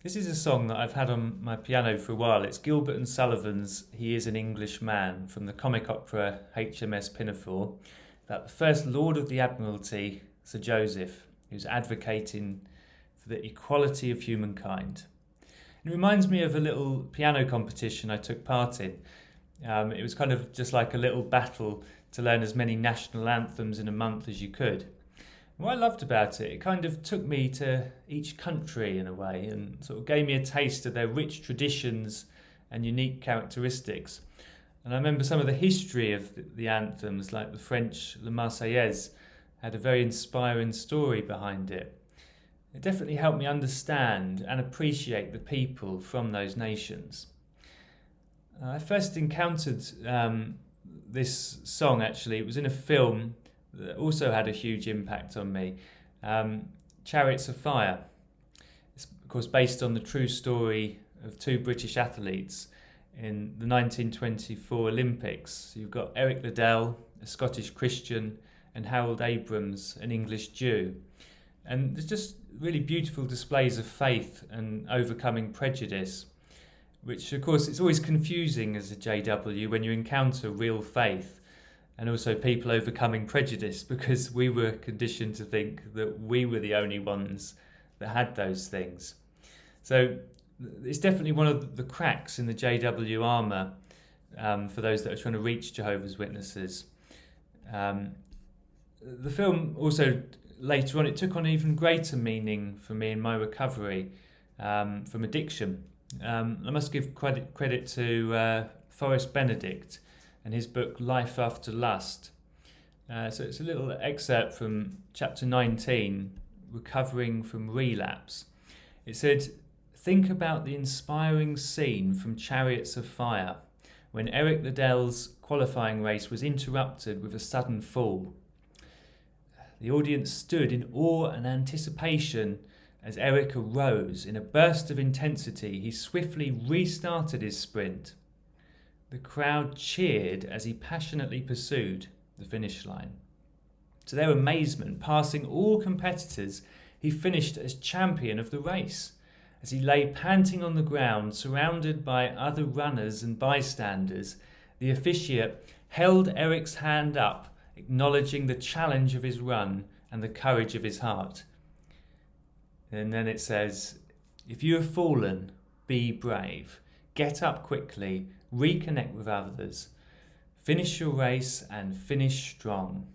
This is a song that I've had on my piano for a while. It's Gilbert and Sullivans' He is an Englishman from the comic opera HMS Pinafore, about the first Lord of the Admiralty, Sir Joseph, who's advocating for the equality of humankind. It reminds me of a little piano competition I took part in. It was kind of just like a little battle to learn as many national anthems in a month as you could. What I loved about it, it kind of took me to each country in a way and sort of gave me a taste of their rich traditions and unique characteristics. And I remember some of the history of the anthems, like the French La Marseillaise, had a very inspiring story behind it. It definitely helped me understand and appreciate the people from those nations. I first encountered this song, actually. It was in a film that also had a huge impact on me, Chariots of Fire. It's, of course, based on the true story of two British athletes in the 1924 Olympics. You've got Eric Liddell, a Scottish Christian, and Harold Abrams, an English Jew. And there's just really beautiful displays of faith and overcoming prejudice, which, of course, it's always confusing as a JW when you encounter real faith and also people overcoming prejudice, because we were conditioned to think that we were the only ones that had those things. So it's definitely one of the cracks in the JW armour for those that are trying to reach Jehovah's Witnesses. The film also, later on, it took on even greater meaning for me in my recovery from addiction. I must give credit to Forest Benedict and his book Life After Lust. So it's a little excerpt from chapter 19, Recovering from Relapse. It said, "Think about the inspiring scene from Chariots of Fire, when Eric Liddells' qualifying race was interrupted with a sudden fall. The audience stood in awe and anticipation as Eric arose. In a burst of intensity, he swiftly restarted his sprint. The crowd cheered as he passionately pursued the finish line. To their amazement, passing all competitors, he finished as champion of the race. As he lay panting on the ground, surrounded by other runners and bystanders, the officiate held Eric's hand up, acknowledging the challenge of his run and the courage of his heart." And then it says, "If you have fallen, be brave. Get up quickly, reconnect with others, finish your race and finish strong."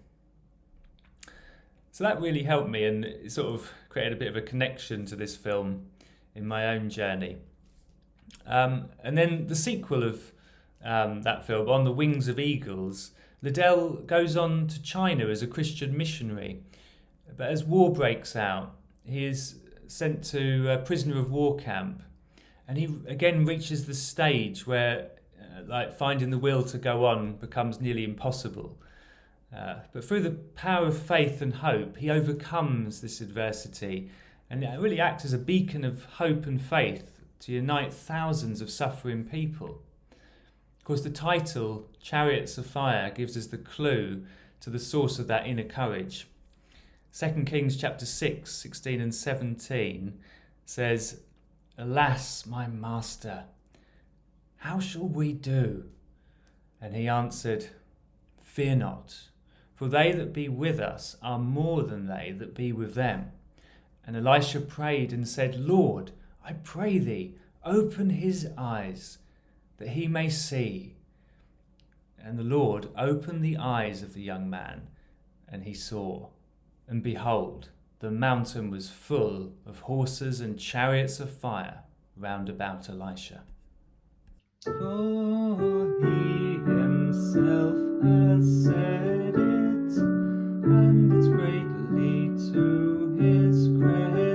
So that really helped me, and it sort of created a bit of a connection to this film in my own journey. And then the sequel of that film, On the Wings of Eagles, Liddell goes on to China as a Christian missionary. But as war breaks out, he is sent to a prisoner of war camp. And he again reaches the stage where finding the will to go on becomes nearly impossible. But through the power of faith and hope, he overcomes this adversity and it really acts as a beacon of hope and faith to unite thousands of suffering people. Of course, the title, Chariots of Fire, gives us the clue to the source of that inner courage. 2 Kings chapter 6, 16 and 17 says, "Alas, my master, how shall we do?" And he answered, "Fear not, for they that be with us are more than they that be with them." And Elisha prayed and said, "Lord, I pray thee, open his eyes, that he may see." And the Lord opened the eyes of the young man, and he saw. And behold, the mountain was full of horses and chariots of fire round about Elisha. For he himself has said it, and it's greatly to his credit.